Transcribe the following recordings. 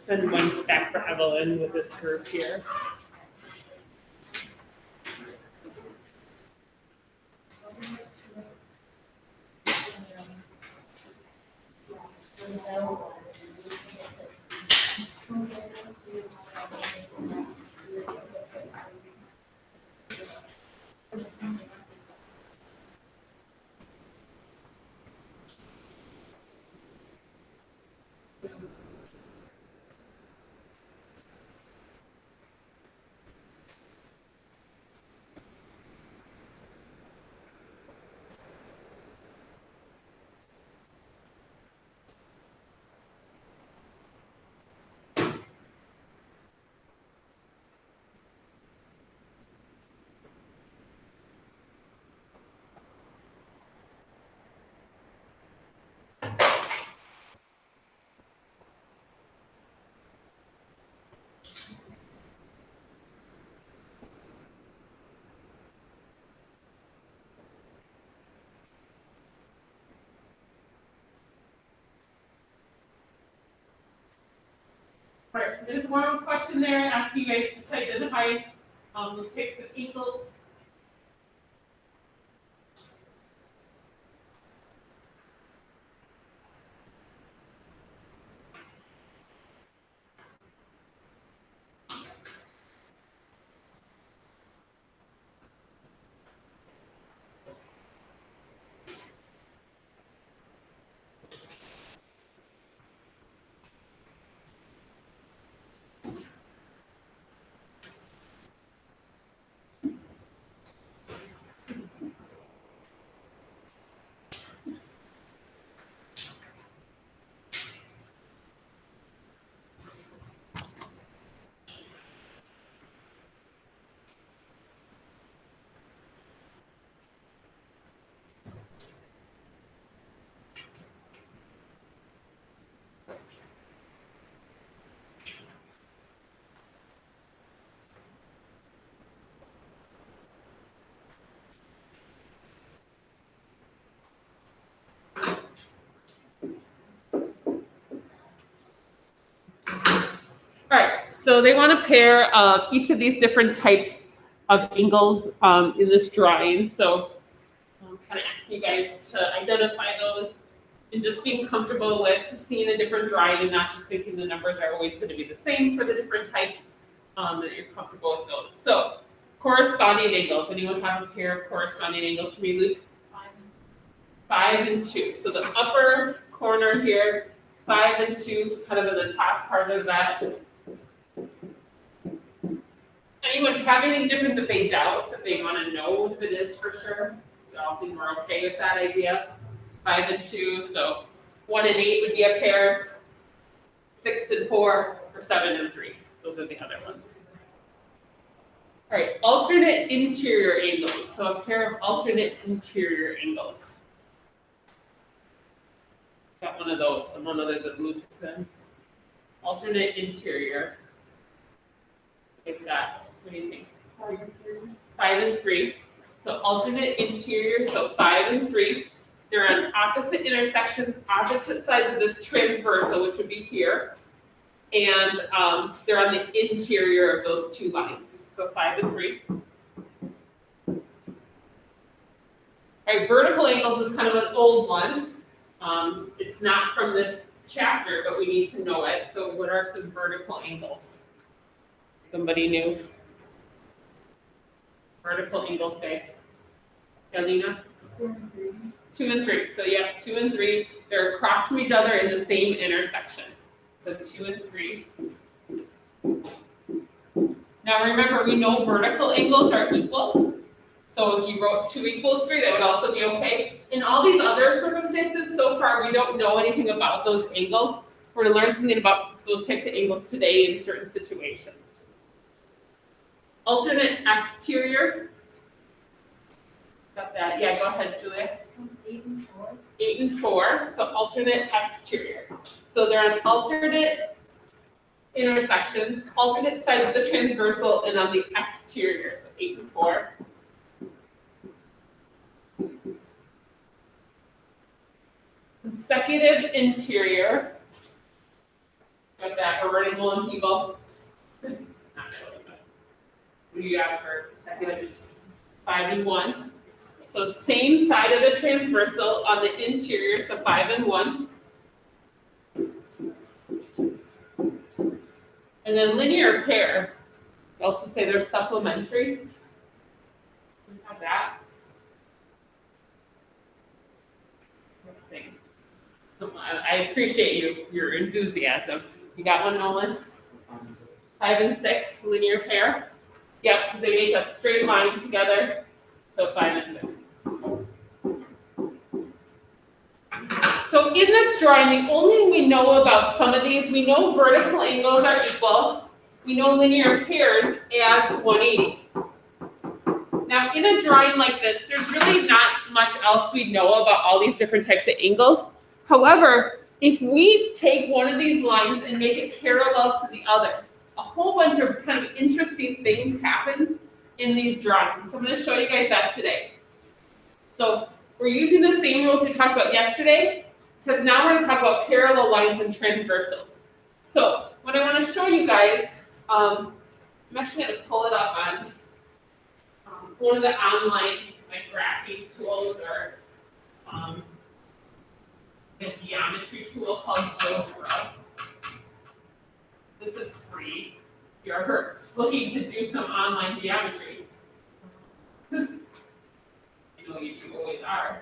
Send one back for Evelyn with this group here. All right, so there's one question there asking you guys to identify those types of angles. All right, so they want to pair each of these different types of angles in this drawing. So I'm kind of asking you guys to identify those and just being comfortable with seeing a different drawing and not just thinking the numbers are always going to be the same for the different types, that you're comfortable with those. So corresponding angles. Anyone have a pair of corresponding angles for me, Luke? 5 and 2. So the upper corner here, 5 and 2 is kind of in the top part of that. Anyone have anything different that they doubt, that they want to know if it is for sure? We all think we're okay with that idea. 5 and 2, so 1 and 8 would be a pair. 6 and 4, or 7 and 3. Those are the other ones. All right, alternate interior angles. So a pair of alternate interior angles. Got one of those, someone other than Luke then. Alternate interior. Is that, what do you think? 5 and 3. So alternate interior, so 5 and 3. They're on opposite intersections, opposite sides of this transversal, which would be here. And they're on the interior of those two lines. So 5 and 3. All right, vertical angles is kind of an old one. It's not from this chapter, but we need to know it. So what are some vertical angles? Somebody new? Vertical angles, guys. Galina? 2 and 3. So yeah, 2 and 3. They're across from each other in the same intersection. So 2 and 3. Now remember, we know vertical angles are equal. So if you wrote 2 equals 3, that would also be okay. In all these other circumstances, so far we don't know anything about those angles. We're going to learn something about those types of angles today in certain situations. alternate exterior. Got that? Yeah, go ahead, Julia. 8 and 4. 8 and 4, so alternate exterior. So they're on alternate intersections, alternate sides of the transversal, and on the exterior, so 8 and 4. Consecutive interior. Got that, vertical and people. What do you have for consecutive? 5 and 1. So same side of the transversal on the interior, so 5 and 1. And then linear pair. I also say they're supplementary. We have that. Let's see. I appreciate your enthusiasm. You got one, Nolan? 5 and 6, linear pair. Yep, because they make a straight line together. So 5 and 6. So in this drawing, the only thing we know about some of these, we know vertical angles are equal. We know linear pairs adds 180. Now in a drawing like this, there's really not much else we know about all these different types of angles. However, if we take one of these lines and make it parallel to the other, a whole bunch of kind of interesting things happens in these drawings. So I'm going to show you guys that today. So we're using the same rules we talked about yesterday, except now we're going to talk about parallel lines and transversals. So what I want to show you guys, I'm actually going to pull it up on one of the online graphing tools or a geometry tool called GeoGebra. This is free if you're looking to do some online geometry. I know you always are.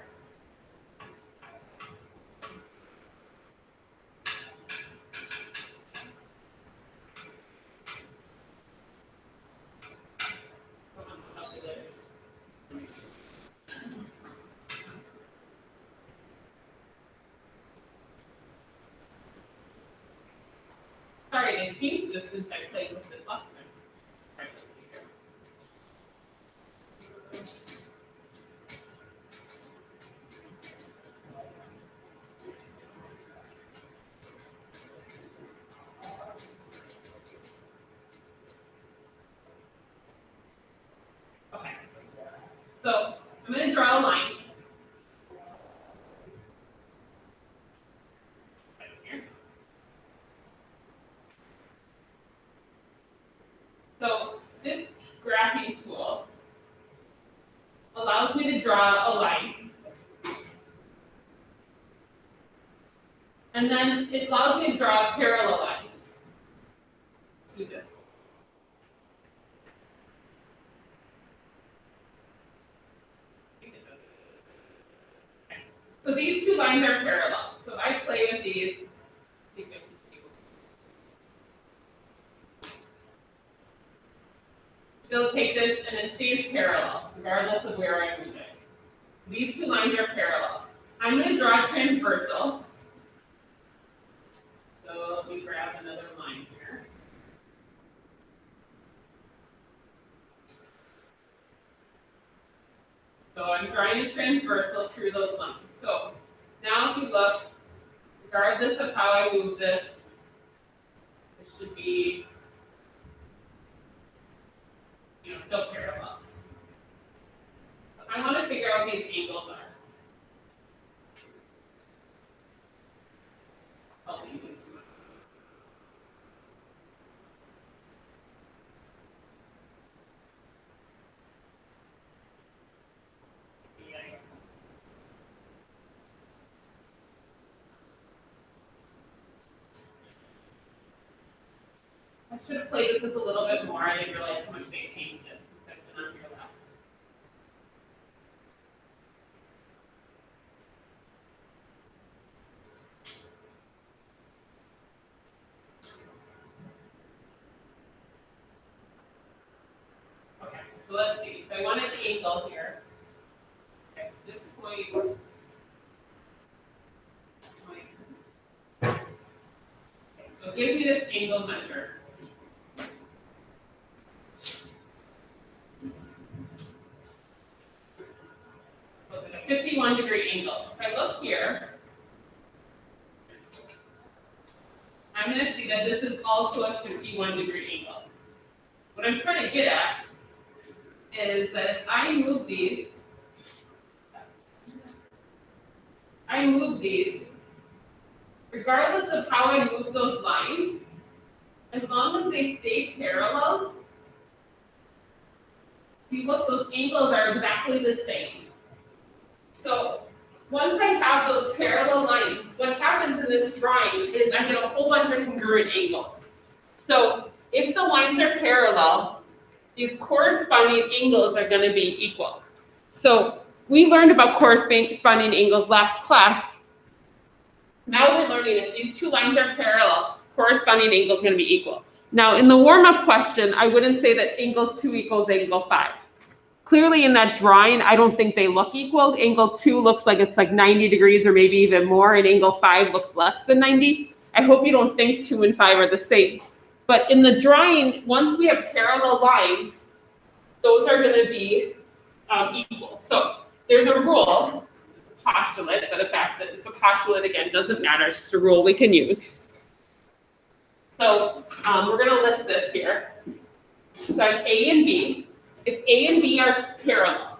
Sorry, I changed this since I played with this last time. Okay, so I'm going to draw a line. Right here. So this graphing tool allows me to draw a line. And then it allows me to draw a parallel line to this. So these two lines are parallel. So if I play with these, they'll take this and it stays parallel, regardless of where I move it. These two lines are parallel. I'm going to draw a transversal. So let me grab another line here. So I'm drawing a transversal through those lines. So now if you look, regardless of how I move this, this should be still parallel. So I want to figure out what these angles are. I should have played with this a little bit more. I didn't realize how much they changed it since I've been on here last. Okay, so let's see. So I want an angle here. Okay, this point. Okay, so it gives me this angle measure. 51-degree angle. If I look here, I'm going to see that this is also a 51-degree angle. What I'm trying to get at is that if I move these, regardless of how I move those lines, as long as they stay parallel, if you look, those angles are exactly the same. So once I have those parallel lines, what happens in this drawing is I get a whole bunch of congruent angles. So if the lines are parallel, these corresponding angles are going to be equal. So we learned about corresponding angles last class. Now we're learning if these two lines are parallel, corresponding angles are going to be equal. Now in the warm-up question, I wouldn't say that angle 2 equals angle 5. Clearly in that drawing, I don't think they look equal. Angle 2 looks like it's like 90 degrees or maybe even more, and angle 5 looks less than 90. I hope you don't think 2 and 5 are the same. But in the drawing, once we have parallel lines, those are going to be equal. So there's a rule, postulate, but the fact that it's a postulate, again, doesn't matter. It's just a rule we can use. So we're going to list this here. So I have A and B. If A and B are parallel,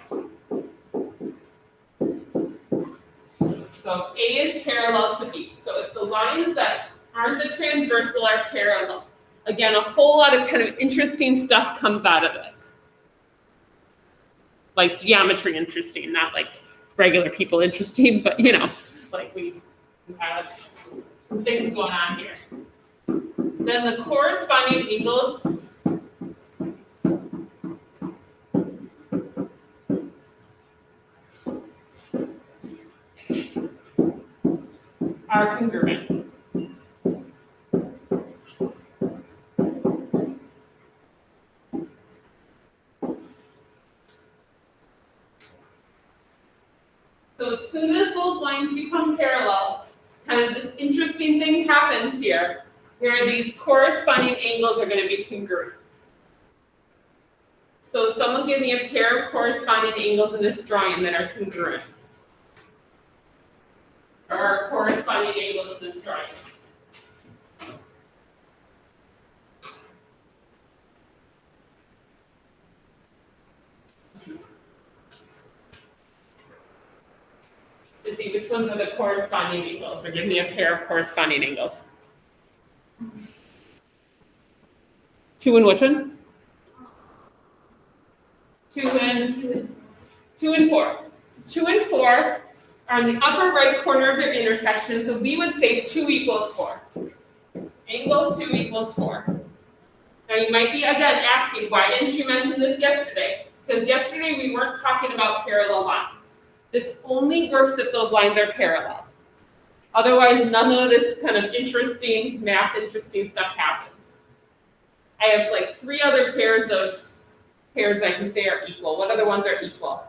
so A is parallel to B. So if the lines that aren't the transversal are parallel, again, a whole lot of kind of interesting stuff comes out of this. Like geometry interesting, not like regular people interesting, but you know, like we have some things going on here. Then the corresponding angles are congruent. So as soon as those lines become parallel, kind of this interesting thing happens here, where these corresponding angles are going to be congruent. So someone give me a pair of corresponding angles in this drawing that are congruent. Or are corresponding angles in this drawing. To see which ones are the corresponding angles, or give me a pair of corresponding angles. 2 and which one? 2 and 4. So 2 and 4 are in the upper right corner of their intersection, so we would say 2 equals 4. Angle 2 equals 4. Now you might be again asking, why didn't you mention this yesterday? Because yesterday we weren't talking about parallel lines. This only works if those lines are parallel. Otherwise, none of this kind of interesting stuff happens. I have like 3 other pairs that I can say are equal. What other ones are equal?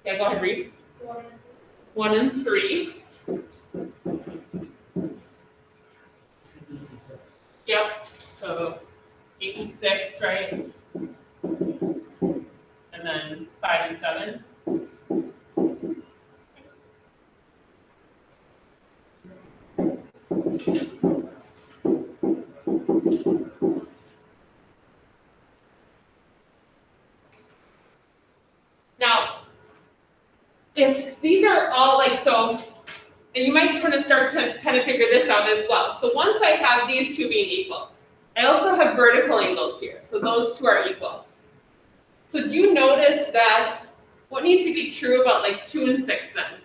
Yeah, go ahead, Reese. 1 and 3. Yep. So 8 and 6, right? And then 5 and 7. Now, if these are all like so, and you might kind of start to kind of figure this out as well. So once I have these two being equal, I also have vertical angles here. So those two are equal. So do you notice that what needs to be true about like 2 and 6 then?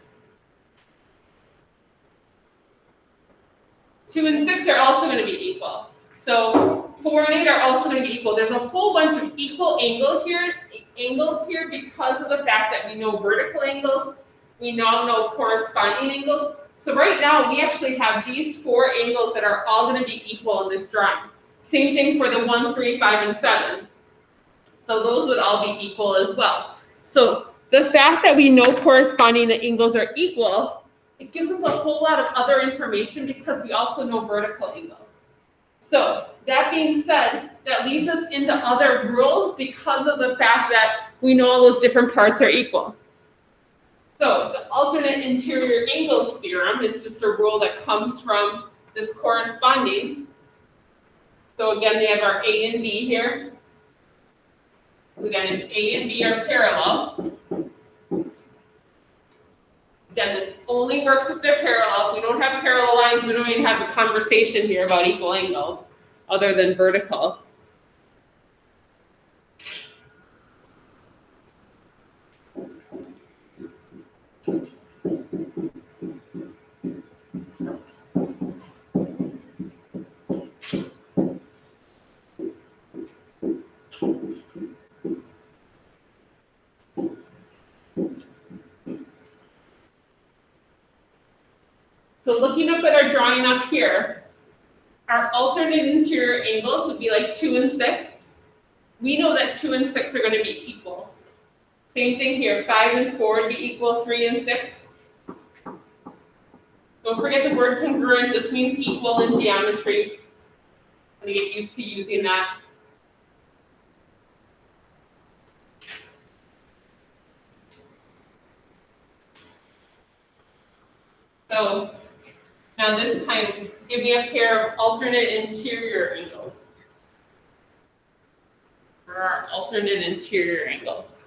2 and 6 are also going to be equal. So 4 and 8 are also going to be equal. There's a whole bunch of equal angles here because of the fact that we know vertical angles, we now know corresponding angles. So right now we actually have these 4 angles that are all going to be equal in this drawing. Same thing for the 1, 3, 5, and 7. So those would all be equal as well. So the fact that we know corresponding angles are equal, it gives us a whole lot of other information because we also know vertical angles. So that being said, that leads us into other rules because of the fact that we know all those different parts are equal. So the alternate interior angles theorem is just a rule that comes from this corresponding. So again, we have our A and B here. So again, if A and B are parallel, again, this only works if they're parallel. If we don't have parallel lines, we don't even have a conversation here about equal angles, other than vertical. So looking up at our drawing up here, our alternate interior angles would be like 2 and 6. We know that 2 and 6 are going to be equal. Same thing here, 5 and 4 would be equal, 3 and 6. Don't forget the word congruent just means equal in geometry. I'm going to get used to using that. So now this time, give me a pair of alternate interior angles. Or our alternate interior angles.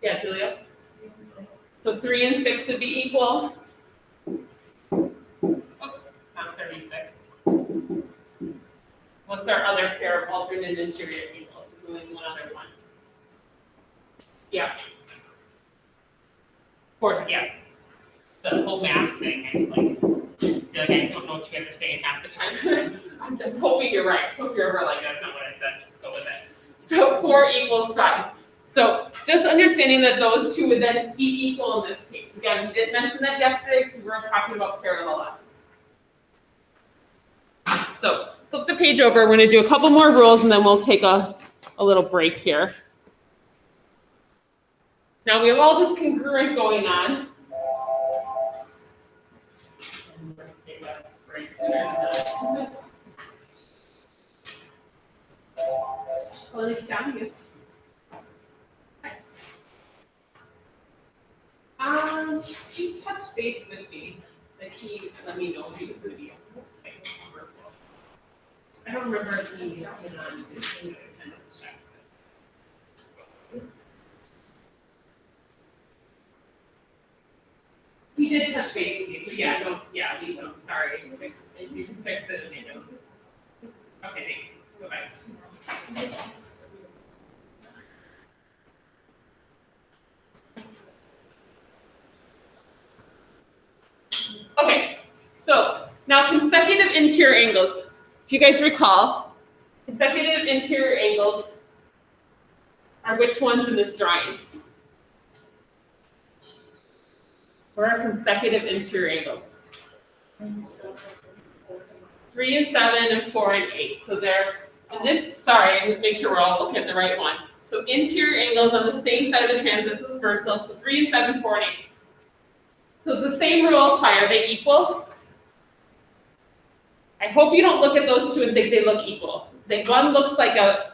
Yeah, Julia? So 3 and 6 would be equal. Oops, not 36. What's our other pair of alternate interior angles? There's only one other one. Yeah. 4, yeah. The whole mass thing, I feel like I don't know what you guys are saying half the time. I'm hoping you're right. So if you're ever like, that's not what I said, just go with it. So 4 equals 5. So just understanding that those two would then be equal in this case. Again, we didn't mention that yesterday because we were talking about parallel lines. So flip the page over. We're going to do a couple more rules and then we'll take a little break here. Now we have all this congruent going on. He touched base with me that he let me know he was going to be I don't remember if he was on check. He did touch base with me, so we don't. Sorry, you can fix it if you don't. Okay, thanks. Bye-bye. Okay, so now consecutive interior angles. If you guys recall, consecutive interior angles are which ones in this drawing? What are consecutive interior angles? 3 and 7 and 4 and 8. So they're, and this, sorry, make sure we're all looking at the right one. So interior angles on the same side of the transversal, so 3 and 7, 4 and 8. So it's the same rule apply. Are they equal? I hope you don't look at those two and think they look equal. One looks like a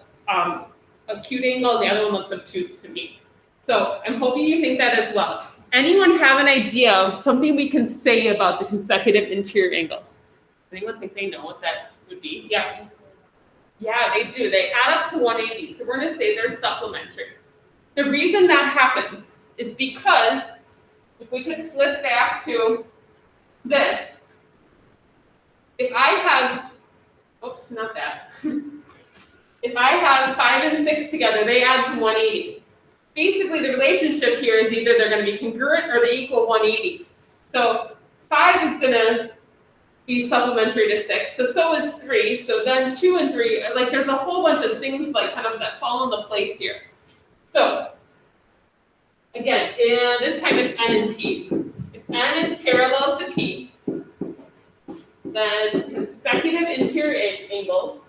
acute angle and the other one looks obtuse to me. So I'm hoping you think that as well. Anyone have an idea of something we can say about the consecutive interior angles? Anyone think they know what that would be? Yeah. Yeah, they do. They add up to 180. So we're going to say they're supplementary. The reason that happens is because if we could flip back to this, if I have, oops, not that. If I have 5 and 6 together, they add to 180. Basically, the relationship here is either they're going to be congruent or they equal 180. So 5 is going to be supplementary to 6. So is 3. So then 2 and 3, like there's a whole bunch of things like kind of that fall into place here. So again, this time it's N and P. If N is parallel to P, then consecutive interior angles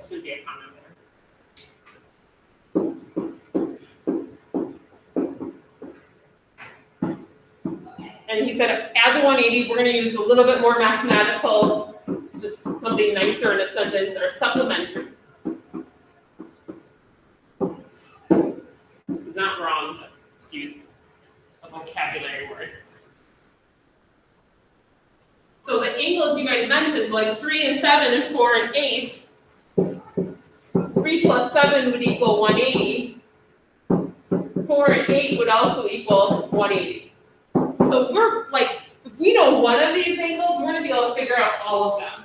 should be a comment there. And he said, add the 180, we're going to use a little bit more mathematical, just something nicer in a sentence, or supplementary. It's not wrong, but just use a vocabulary word. So the angles you guys mentioned, like 3 and 7 and 4 and 8, 3 plus 7 would equal 180. 4 and 8 would also equal 180. So we're like, if we know one of these angles, we're going to be able to figure out all of them.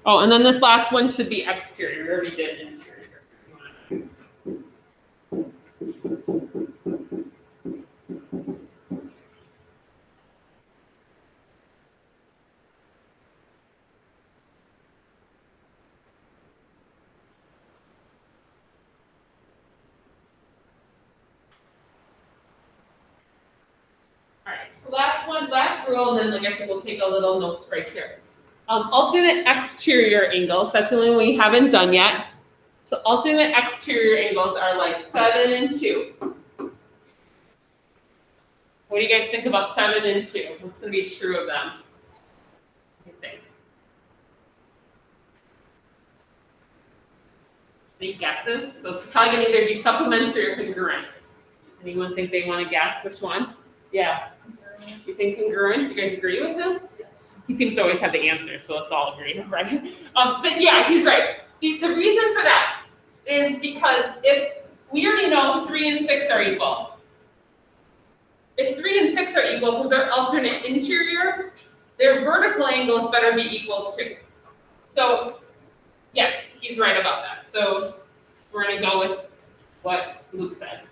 Oh, and then this last one should be exterior. We already did interior. So last rule, and then like I said, we'll take a little notes break here. Alternate exterior angles, that's the only one we haven't done yet. So alternate exterior angles are like 7 and 2. What do you guys think about 7 and 2? What's going to be true of them? What do you think? Any guesses? So it's probably going to either be supplementary or congruent. Anyone think they want to guess which one? Yeah. You think congruent? Do you guys agree with him? Yes. He seems to always have the answer, so let's all agree, right? But yeah, he's right. The reason for that is because if we already know 3 and 6 are equal. If 3 and 6 are equal because they're alternate interior, their vertical angles better be equal too. So yes, he's right about that. So we're going to go with what Luke says.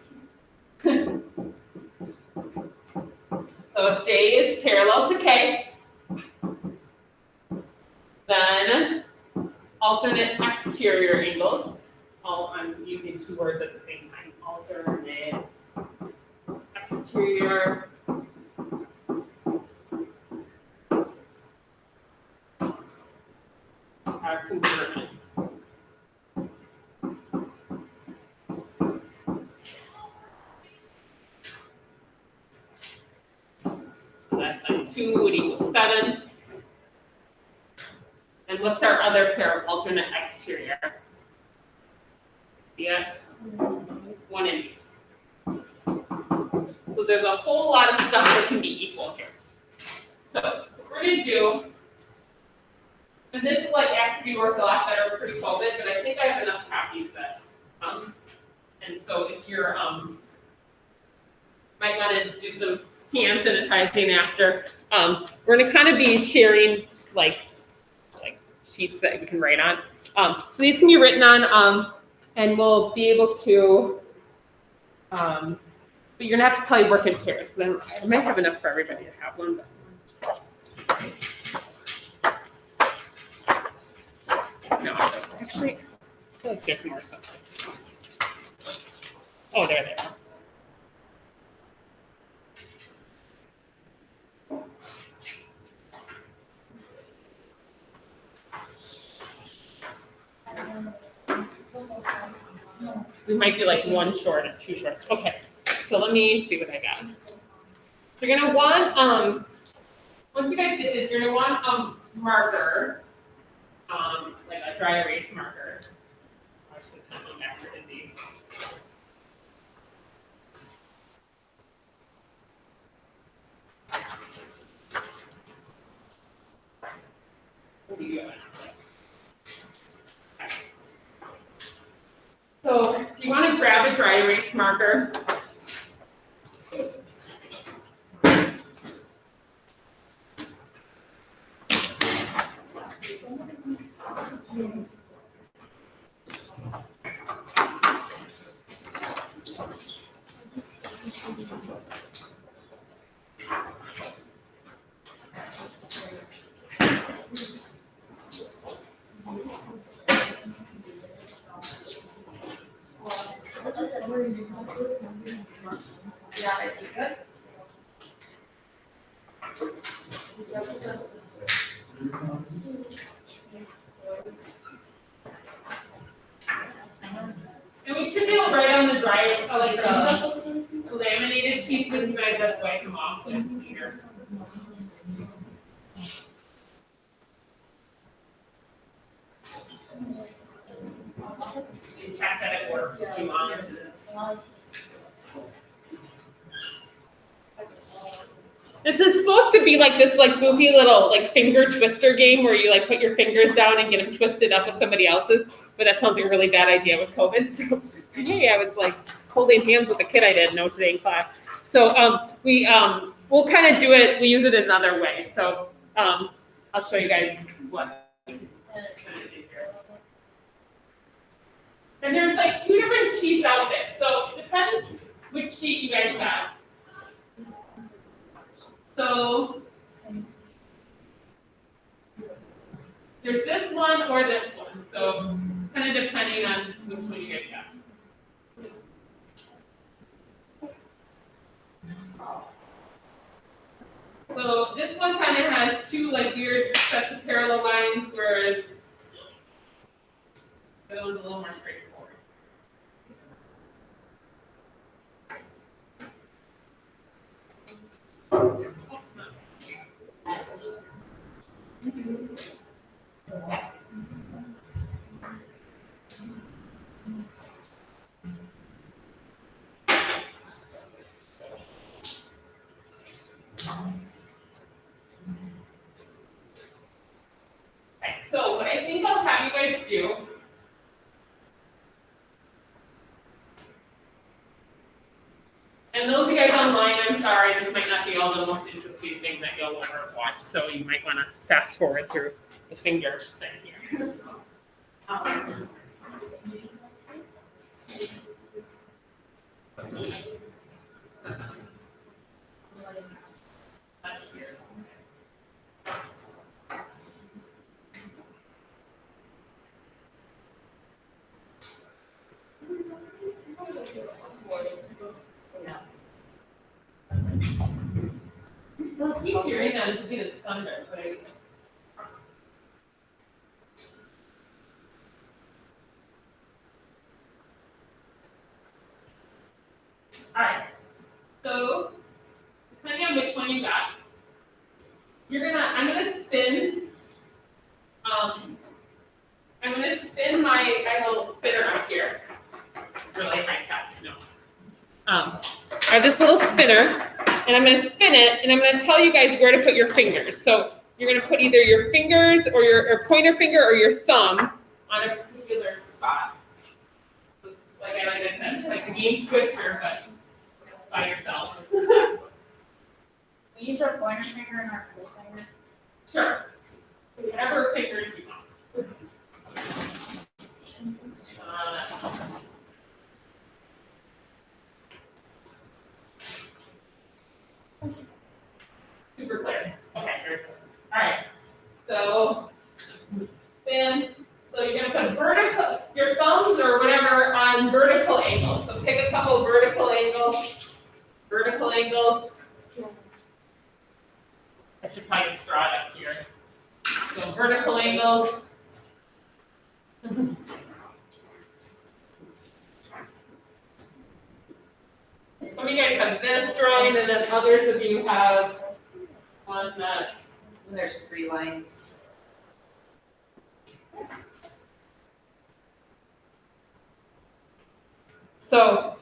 So if J is parallel to K, then alternate exterior angles. I'm using two words at the same time. Alternate exterior are congruent. So that's like 2 would equal 7. And what's our other pair of alternate exterior? Yeah, 1 and 8. So there's a whole lot of stuff that can be equal here. So what we're going to do, and this like actually worked a lot better pre-COVID, but I think I have enough copies that, and so if you're, might want to do some hand sanitizing after, we're going to kind of be sharing like sheets that we can write on. So these can be written on, and we'll be able to, but you're gonna have to probably work in pairs. Because I might have enough for everybody to have one. But no, actually, I feel like there's more stuff. Oh, there. We might be like 1 short or 2 short. Okay, so let me see what I got. So you're gonna want, once you guys get this, you're gonna want a marker, like a dry erase marker. I should send one back for Izzy. So if you want to grab a dry erase marker, I like the laminated sheets, because you guys just wipe them off with cleaner. You check that it works if you want it. This is supposed to be like this like goofy little like finger twister game where you like put your fingers down and get them twisted up with somebody else's, but that sounds like a really bad idea with COVID. So hey, I was like holding hands with a kid I didn't know today in class. So we'll kind of do it. We use it another way. So I'll show you guys what. And there's like 2 different sheets out there. So it depends which sheet you guys have. So there's this one or this one. So kind of depending on which one you guys got. So this one kind of has 2 like weird sets of parallel lines, whereas the other one's a little more straightforward. So what I think I'll have you guys do and those of you guys online, I'm sorry, this might not be all the most interesting thing that you'll ever watch, so you might want to fast forward through the finger thing here. Well, keep hearing them because it's thunder, but alright. So depending on which one you got, I'm gonna spin. I'm gonna spin I have a little spinner up here. It's really high tech, no. I have this little spinner, and I'm gonna spin it, and I'm gonna tell you guys where to put your fingers. So you're gonna put either your fingers or your pointer finger or your thumb on a particular spot. Like I said, it's like a game twister, but by yourself. We use our pointer finger and our full finger. Sure. Whatever fingers you want. Super clear. Okay, here it goes. All right. So spin. So you're gonna put your thumbs or whatever on vertical angles. So pick a couple vertical angles. Vertical angles. I should probably just draw it up here. So vertical angles. Some of you guys have this drawing, and then others of you have one that. There's 3 lines. So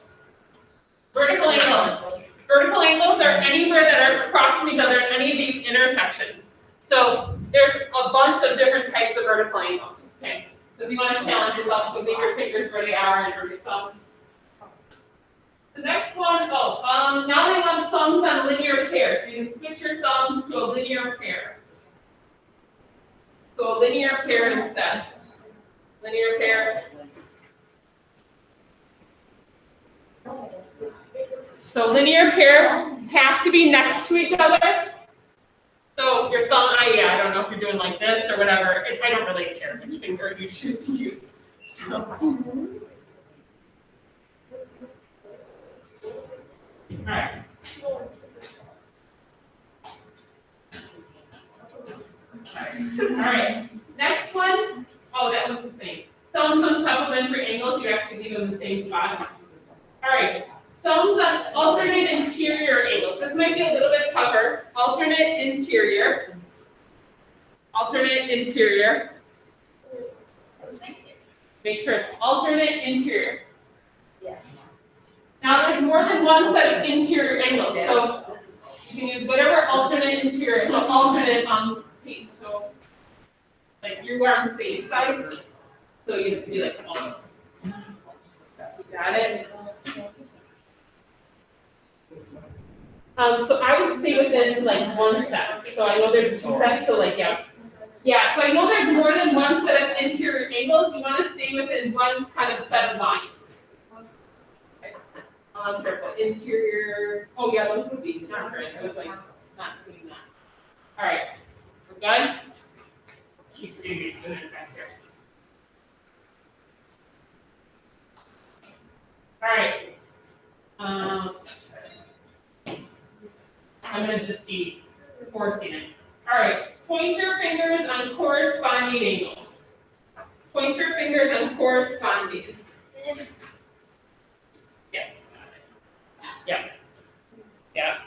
vertical angles. Vertical angles are anywhere that are across from each other at any of these intersections. So there's a bunch of different types of vertical angles. Okay. So if you want to challenge yourself, so leave your fingers where they are and your thumbs. The next one, now they want thumbs on linear pairs. So you can switch your thumbs to a linear pair. So a linear pair instead. Linear pair. So linear pair have to be next to each other. So your thumb, I don't know if you're doing like this or whatever. I don't really care which finger you choose to use. So. All right. All right. Next one. Oh, that one's the same. Thumbs on supplementary angles. You actually leave them in the same spot. All right, some alternate interior angles. This might be a little bit tougher. Alternate interior. Alternate interior. Make sure it's alternate interior. Yes. Now there's more than one set of interior angles, so you can use whatever alternate interior. So alternate on P. So like you are on the safe side, so you have to be like, oh, got it. So I would stay within like one set. So I know there's two sets, so like yeah. Yeah, so I know there's more than one set of interior angles. You want to stay within one kind of set of lines. Okay. Careful. Interior. Oh yeah, those would be not right. I was like not seeing that. All right, we're good. Keep reading these students back here. All right. I'm gonna just be forcing it. All right. Pointer fingers on corresponding angles. Pointer fingers on corresponding. Yes. Yeah. Yeah.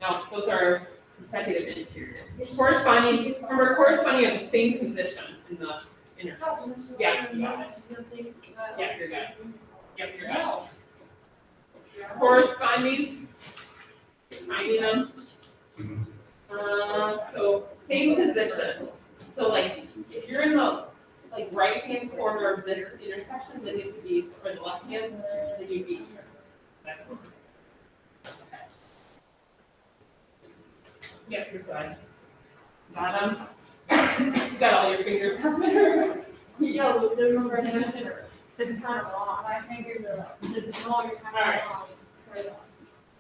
Now, those are consecutive interior. Corresponding, remember, corresponding at the same position in the intersection. Yeah, you got it. Yeah, you're good. Yep, you're good. Corresponding, finding them. So same position. So like if you're in the like right hand corner of this intersection, then it would be or the left hand, then you'd be here. That's what okay. Yep, you're good. Got them. You got all your fingers up there. Yeah, but there's no right answer. My fingers are up. The smaller kind of Alright.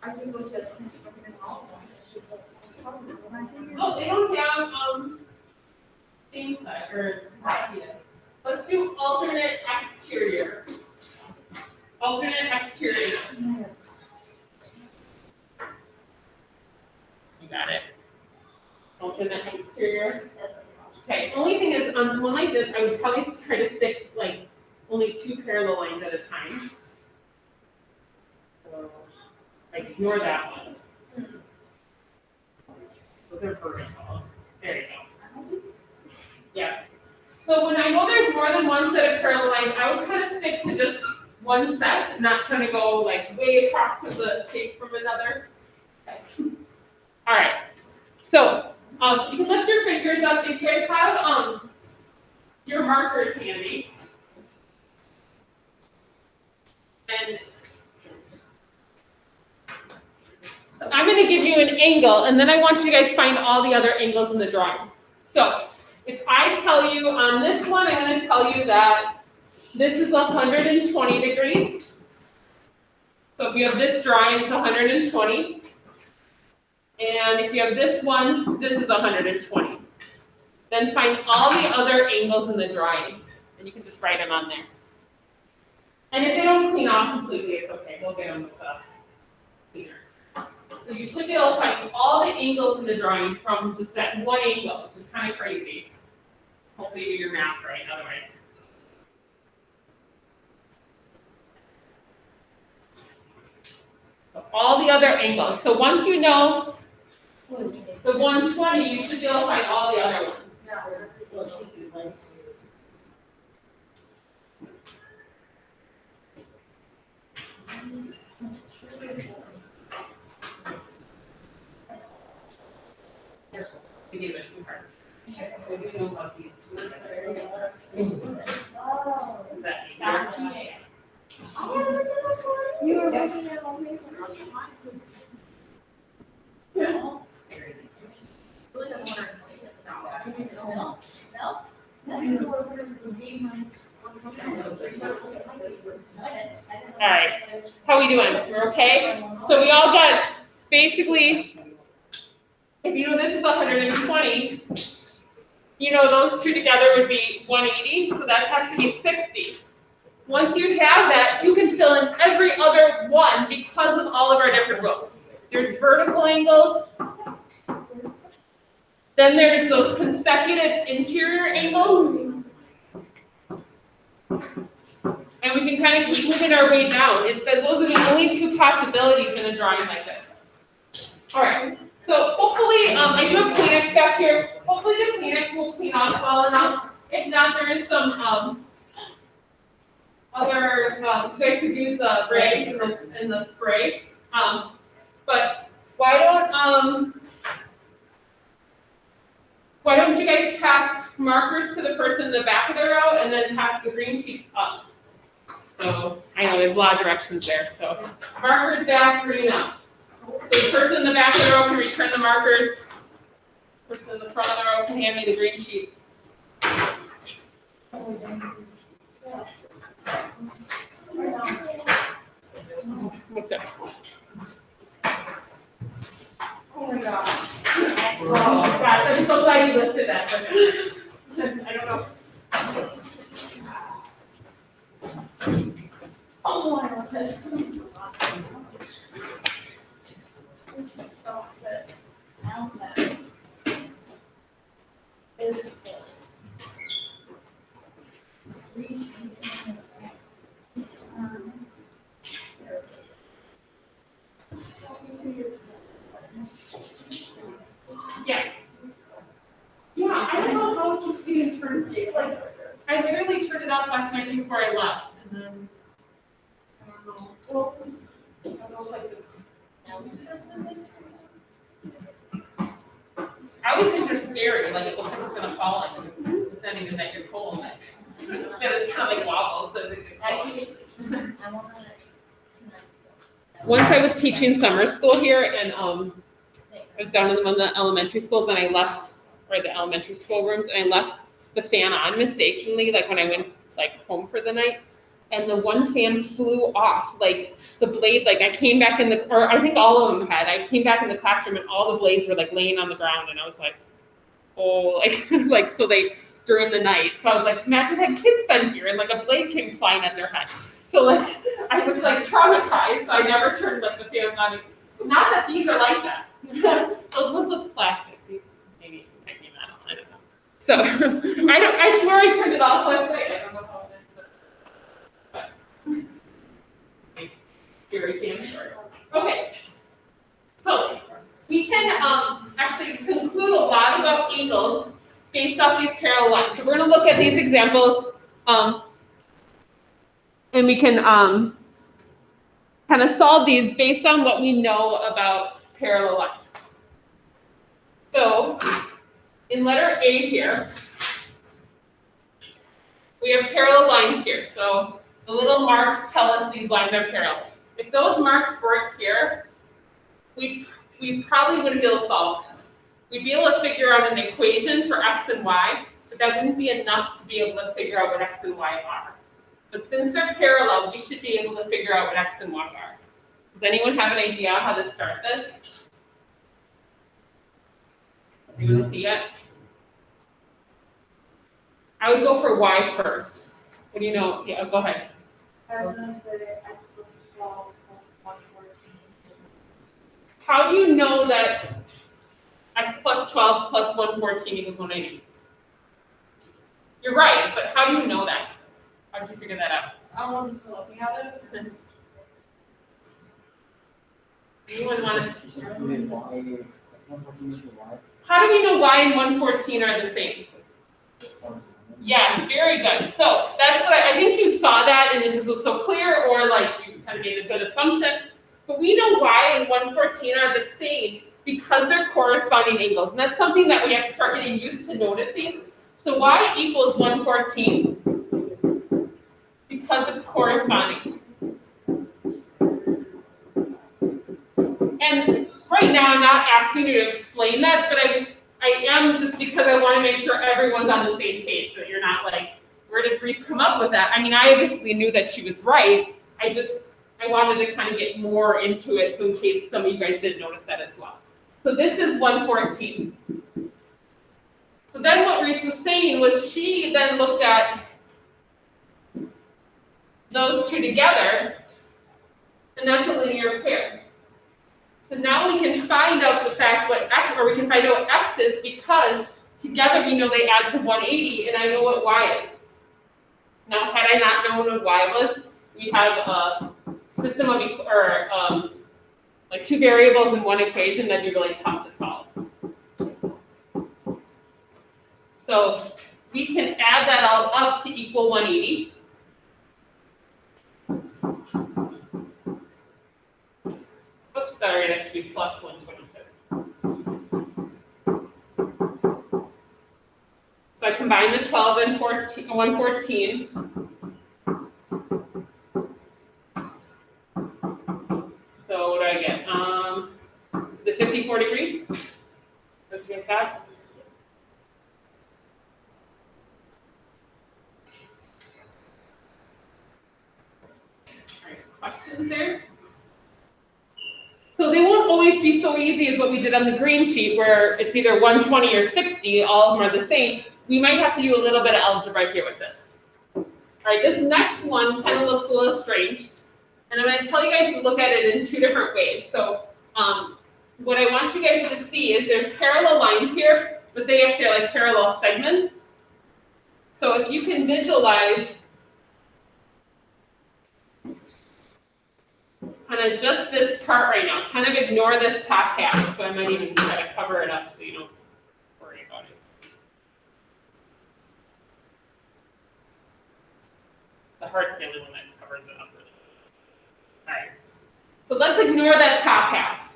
I can go to Oh, they don't have inside or yeah. Let's do alternate exterior. Alternate exterior. You got it. Alternate exterior. Okay, only thing is on one like this, I would probably try to stick like only two parallel lines at a time. So like ignore that one. Those are vertical. There you go. Yeah. So when I know there's more than one set of parallel lines, I would kind of stick to just one set, not trying to go like way across to the shape from another. Okay. All right. So you can lift your fingers up if you guys have your markers handy. And so I'm going to give you an angle, and then I want you guys to find all the other angles in the drawing. So if I tell you on this one, I'm going to tell you that this is 120 degrees. So if you have this drawing, it's 120. And if you have this one, this is 120. Then find all the other angles in the drawing, and you can just write them on there. And if they don't clean off completely, it's okay. We'll get them with a cleaner. So you should be able to find all the angles in the drawing from just that one angle, which is kind of crazy. Hopefully you do your math right, otherwise. So all the other angles. So once you know the 120, you should be able to find all the other ones. We gave it too hard. We do know about these. Is that exactly? You were looking at all paper. No. All right, how are we doing? We're okay? So we all got, basically, if you know this is 120, you know those two together would be 180, so that has to be 60. Once you have that, you can fill in every other one because of all of our different rules. There's vertical angles. Then there's those consecutive interior angles. And we can kind of keep moving our way down. Those are the only two possibilities in a drawing like this. All right, so hopefully, I do have Kleenex back here. Hopefully the Kleenex will clean off well enough. If not, there is some other, you guys could use the rags and the spray. But why don't you guys pass markers to the person in the back of the row and then pass the green sheets up? So I know there's a lot of directions there. So markers back, green up. So the person in the back of the row can return the markers. The person in the front of the row can hand me the green sheets. What's that? Oh my gosh. Oh gosh, I'm so glad you lifted that. I don't know. Oh, I love it. Stop it. How's that? It's close. Yeah. Yeah, I don't know how it keeps getting turned. Like, I literally turned it off last night before I left, and then I don't know. Well, I don't know, like I always think they're scary. Like it looks like it's gonna fall, and it's not even that you're cold. Like, it's kind of like wobbles as it gets cold. Actually, I want it tonight. Once I was teaching summer school here, and I was down in one of the elementary schools, and I left, or the elementary school rooms, and I left the fan on mistakenly, like when I went like home for the night, and the one fan flew off, like the blade, like I came back in the, or I think all of them had, I came back in the classroom and all the blades were like laying on the ground, and I was like, oh, like, like, so they, during the night, so I was like, imagine that kid's been here, and like a blade came flying at their head. So like, I was like traumatized, so I never turned like the fan on. Not that these are like that. Those ones look plastic. These maybe might be metal. I don't know. So I swear I turned it off last night. I don't know how it ended, but scary fan story. Okay. So we can actually conclude a lot about angles based off these parallel lines. So we're going to look at these examples, and we can kind of solve these based on what we know about parallel lines. So in letter A here, we have parallel lines here. So the little marks tell us these lines are parallel. If those marks weren't here, we probably wouldn't be able to solve this. We'd be able to figure out an equation for x and y, but that wouldn't be enough to be able to figure out what x and y are. But since they're parallel, we should be able to figure out what x and y are. Does anyone have an idea how to start this? Anyone see it? I would go for y first. What do you know? Yeah, go ahead. I was gonna say x plus 12 plus 114. How do you know that x plus 12 plus 114 equals 180? You're right, but how do you know that? How did you figure that out? I don't know if you're looking at it. Anyone want to? How do we know y and 114 are the same? Yes, very good. So that's what I think you saw that and it just was so clear, or like you kind of made a good assumption. But we know y and 114 are the same because they're corresponding angles. And that's something that we have to start getting used to noticing. So y equals 114 because it's corresponding. And right now I'm not asking you to explain that, but I am just because I want to make sure everyone's on the same page, so that you're not like, where did Reese come up with that? I mean, I obviously knew that she was right. I wanted to kind of get more into it, so in case some of you guys didn't notice that as well. So this is 114. So then what Reese was saying was she then looked at those two together, and that's a linear pair. So now we can find out the fact what x, or we can find out what x is because together we know they add to 180, and I know what y is. Now, had I not known what y was, we have a system of like two variables in one equation that'd be really tough to solve. So we can add that all up to equal 180. Oops, sorry, that should be plus 126. So I combine the 12 and 114. So what do I get? Is it 54 degrees? That's what you guys got? All right, questions there? So they won't always be so easy as what we did on the green sheet where it's either 120 or 60, all of them are the same. We might have to do a little bit of algebra here with this. All right, this next one kind of looks a little strange. And I'm going to tell you guys to look at it in two different ways. So what I want you guys to see is there's parallel lines here, but they actually are like parallel segments. So if you can visualize kind of just this part right now, kind of ignore this top half. So I might even try to cover it up so you don't worry about it. The heart's the only one that covers it up. All right, so let's ignore that top half.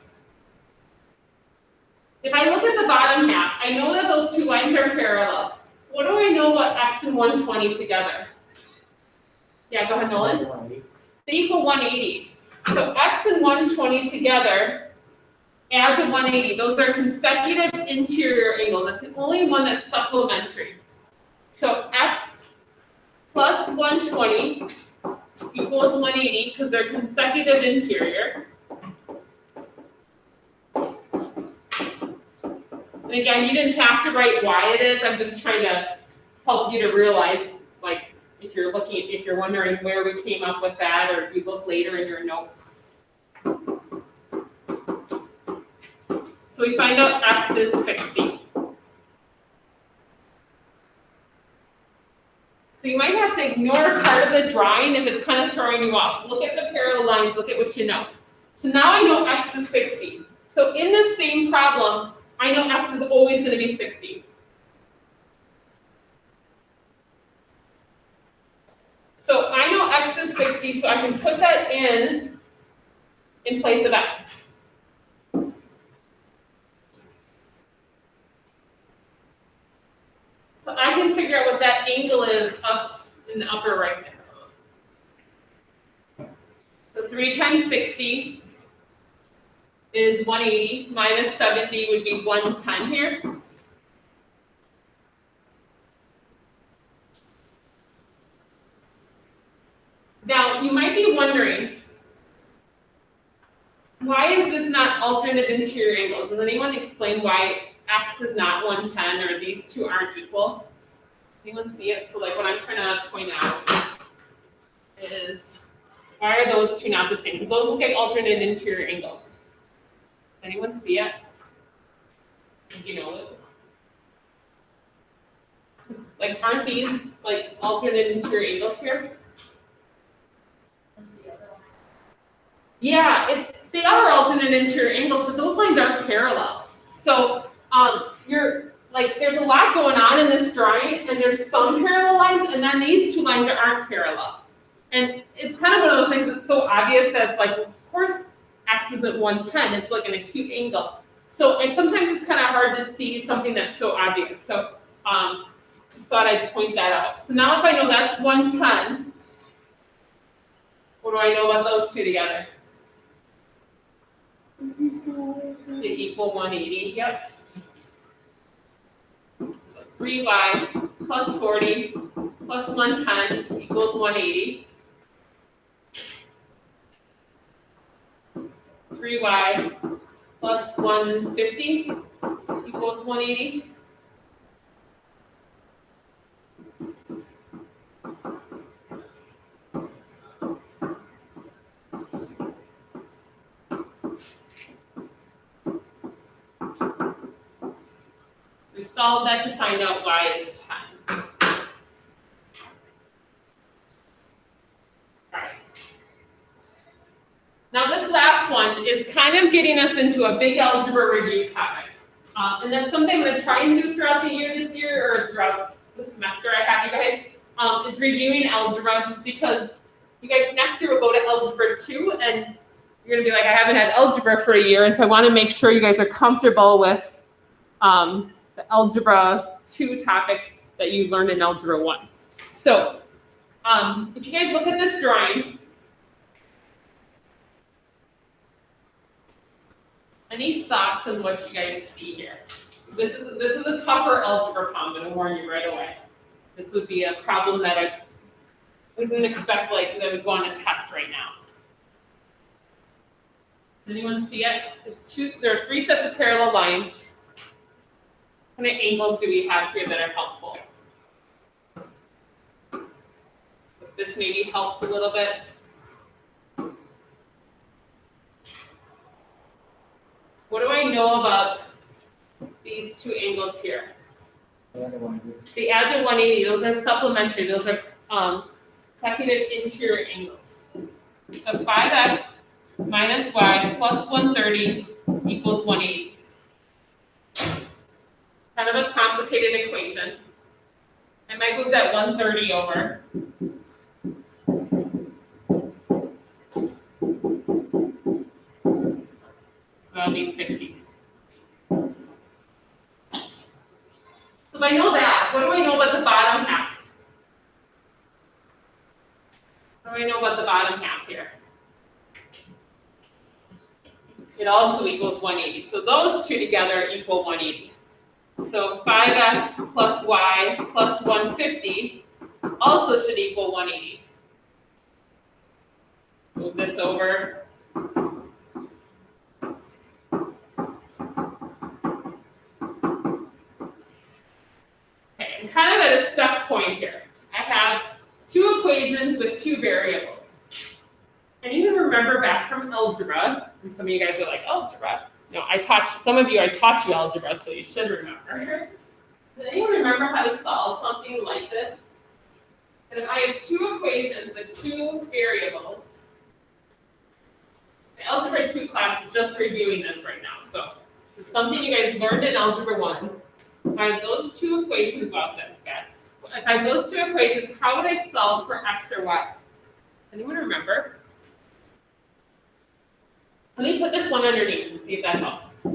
If I look at the bottom half, I know that those two lines are parallel. What do I know about x and 120 together? Yeah, go ahead, Nolan. They equal 180. So x and 120 together adds a 180. Those are consecutive interior angles. That's the only one that's supplementary. So x plus 120 equals 180 because they're consecutive interior. And again, you didn't have to write why it is. I'm just trying to help you to realize, like, if you're wondering where we came up with that, or if you look later in your notes. So we find out x is 60. So you might have to ignore part of the drawing if it's kind of throwing you off. Look at the parallel lines, look at what you know. So now I know x is 60. So in this same problem, I know x is always going to be 60. So I know x is 60, so I can put that in place of x. So I can figure out what that angle is up in the upper right there. So 3 times 60 is 180, minus 70 would be 110 here. Now, you might be wondering, why is this not alternate interior angles? Does anyone explain why x is not 110 or these two aren't equal? Anyone see it? So like what I'm trying to point out is, why are those two not the same? Because those look like alternate interior angles. Anyone see it? You know it? Like, aren't these like alternate interior angles here? Yeah, they are alternate interior angles, but those lines aren't parallel. So you're like, there's a lot going on in this drawing, and there's some parallel lines, and then these two lines aren't parallel. And it's kind of one of those things that's so obvious that it's like, of course, x isn't 110. It's like an acute angle. So sometimes it's kind of hard to see something that's so obvious. So just thought I'd point that out. So now if I know that's 110, what do I know about those two together? They equal 180, yep. So 3y plus 40 plus 110 equals 180. 3y plus 150 equals 180. We solve that to find out y is 10. kind of getting us into a big algebra review topic. And that's something I'm going to try and do throughout the year this year, or throughout the semester I have you guys, is reviewing algebra, just because you guys next year will go to Algebra 2, and you're going to be like, I haven't had algebra for a year, and so I want to make sure you guys are comfortable with the Algebra 2 topics that you learned in Algebra 1. So if you guys look at this drawing, any thoughts on what you guys see here? So this is a tougher algebra problem, I'm going to warn you right away. This would be a problem that I wouldn't expect that would go on a test right now. Does anyone see it? There are 3 sets of parallel lines. What kind of angles do we have here that are helpful? If this maybe helps a little bit. What do I know about these 2 angles here? They add to 180. Those are supplementary. Those are consecutive interior angles. So 5x minus y plus 130 equals 180. Kind of a complicated equation. I might move that 130 over. So that'll be 50. So if I know that, what do I know about the bottom half? What do I know about the bottom half here? It also equals 180. So those 2 together equal 180. So 5x plus y plus 150 also should equal 180. Move this over. I'm kind of at a stuck point here. I have 2 equations with 2 variables. And you can remember back from algebra, and some of you guys are like, algebra? No, some of you, I taught you algebra, so you should remember. Does anyone remember how to solve something like this? And if I have 2 equations with 2 variables, the Algebra 2 class is just reviewing this right now. So this is something you guys learned in Algebra 1. If I have those 2 equations, wow, that's bad. If I have those 2 equations, how would I solve for x or y? Anyone remember? Let me put this one underneath and see if that helps. If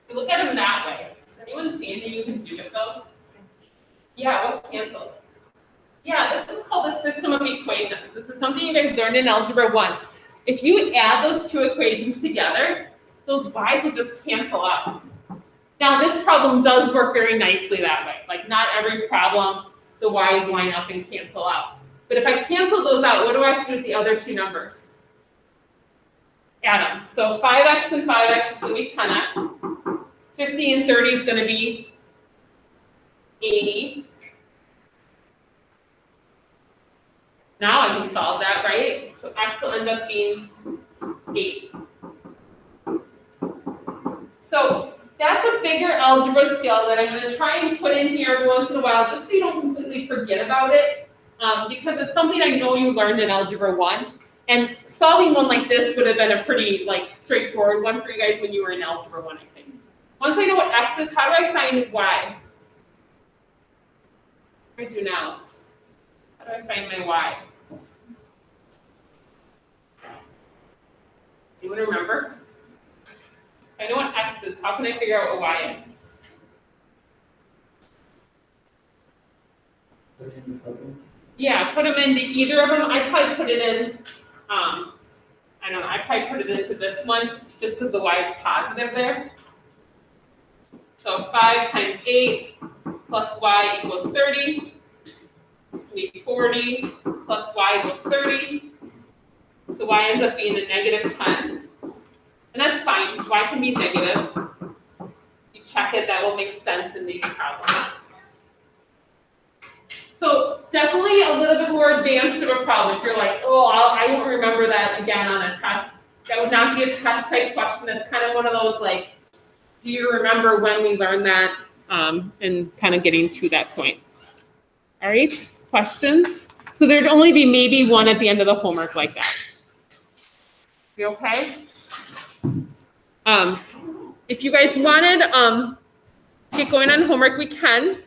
you look at them that way, does anyone see anything you can do with those? Yeah, what cancels? Yeah, this is called a system of equations. This is something you guys learned in Algebra 1. If you add those 2 equations together, those y's will just cancel out. Now, this problem does work very nicely that way. Like, not every problem, the y's line up and cancel out. But if I cancel those out, what do I have to do with the other 2 numbers? Add them. So 5x and 5x is going to be 10x. 50 and 30 is going to be 80. Now I can solve that, right? So x will end up being 8. So that's a bigger algebra skill that I'm going to try and put in here every once in a while, just so you don't completely forget about it, because it's something I know you learned in Algebra 1. And solving one like this would have been a pretty straightforward one for you guys when you were in Algebra 1, I think. Once I know what x is, how do I find y? What do I do now? How do I find my y? Anyone remember? I know what x is. How can I figure out what y is? Yeah, put them into either of them. I probably put it in, I don't know, I probably put it into this one just because the y is positive there. So 5 times 8 plus y equals 30. It's going to be 40 plus y equals 30. So y ends up being a negative 10. And that's fine. Y can be negative. You check it, that will make sense in these problems. So definitely a little bit more advanced of a problem. If you're like, oh, I won't remember that again on a test. That would not be a test type question. That's kind of one of those do you remember when we learned that? And kind of getting to that point. All right, questions? So there'd only be maybe one at the end of the homework like that. You okay? If you guys wanted, get going on homework, we can.